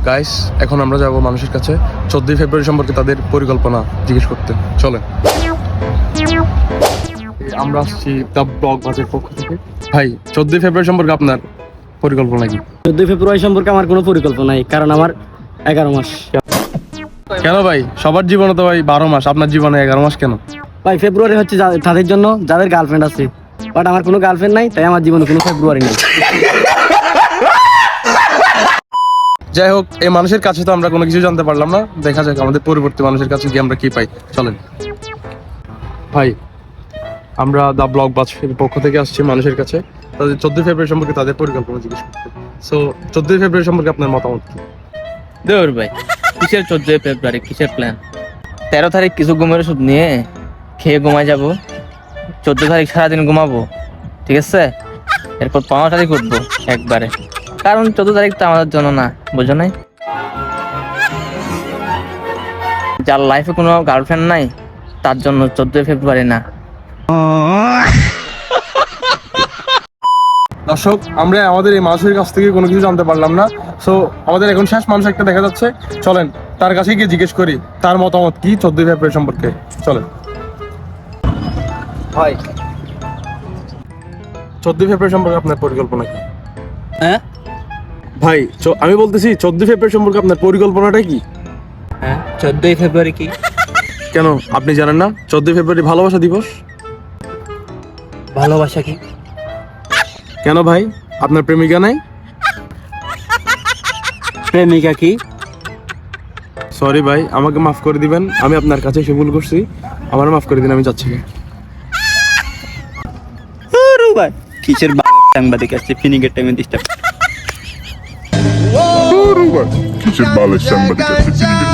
Guys, এখন আমরা যাব মানুষের কাছে 14 ফেব্রুয়ারি সম্পর্কে তাদের পরিকল্পনা জিজ্ঞেস করতে। চলেন। আমরা আসছি দ্য ব্লগ বাজের পক্ষ থেকে। ভাই, 14 ফেব্রুয়ারি সম্পর্কে আপনার পরিকল্পনা কি? 14 ফেব্রুয়ারি সম্পর্কে আমার কোনো পরিকল্পনা নাই, কারণ আমার 11 মাস। কেন ভাই? সবার জীবনে তো ভাই 12 মাস, আপনার জীবনে 11 মাস কেন? ভাই, ফেব্রুয়ারি হচ্ছে তাদের জন্য যাদের গার্লফ্রেন্ড আছে, বাট আমার কোনো গার্লফ্রেন্ড নাই, তাই আমার জীবনে কোনো ফেব্রুয়ারি নেই। যাই হোক, এই মানুষের কাছে তো আমরা কোনো কিছু জানতে পারলাম না। দেখা যাক আমাদের পরবর্তী মানুষের কাছে গিয়ে আমরা কি পাই। চলেন ভাই, আমরা দ্য ব্লগ বাজের পক্ষ থেকে আসছি মানুষের কাছে তাদের 14 ফেব্রুয়ারি সম্পর্কে তাদের পরিকল্পনা জিজ্ঞেস করতে। সো 14 ফেব্রুয়ারি সম্পর্কে আপনার মতামত কি? দেওর ভাই, কিসের 14 ফেব্রুয়ারি, কিসের প্ল্যান? 13 তারিখ কিছু ঘুমের ওষুধ নিয়ে খেয়ে ঘুমায় যাব, 14 তারিখ সারাদিন ঘুমাবো, ঠিক আছে? এরপর 15 তারিখ উঠবো একবারে, কারণ 14 তারিখ তো আমাদের জন্য না, বুঝো নাই? যার লাইফে কোনো গার্লফ্রেন্ড নাই তার জন্য 14 ফেব্রুয়ারি না। দর্শক, আমরা আমাদের এই মানুষের কাছ থেকে কোনো কিছু জানতে পারলাম না। সো আমাদের এখন শেষ মানুষ একটা দেখা যাচ্ছে, চলেন তার কাছে গিয়ে জিজ্ঞেস করি তার মতামত কি 14 ফেব্রুয়ারি সম্পর্কে। চলেন ভাই, 14 ফেব্রুয়ারি সম্পর্কে আপনার পরিকল্পনা কি? হ্যাঁ ভাই, আমি বলতেছি 14 ফেব্রুয়ারি সম্পর্কে আপনার পরিকল্পনাটা কি? হ্যাঁ, 14 ফেব্রুয়ারি কি? কেন আপনি জানেন না 14 ফেব্রুয়ারি ভালোবাসা দিবস? ভালোবাসা কি? কেন ভাই, আপনার প্রেমিকা নাই? প্রেমিকা কি? সরি ভাই, আমাকে মাফ করে দিবেন, আমি আপনার কাছে এসে ভুল করছি, আমার মাফ করে দিন, আমি যাচ্ছি। ভাই, কিসের সাংবাদিক আছে ফিনিকের টাইমে disturb? Kiçik balık sen bakıyorsun.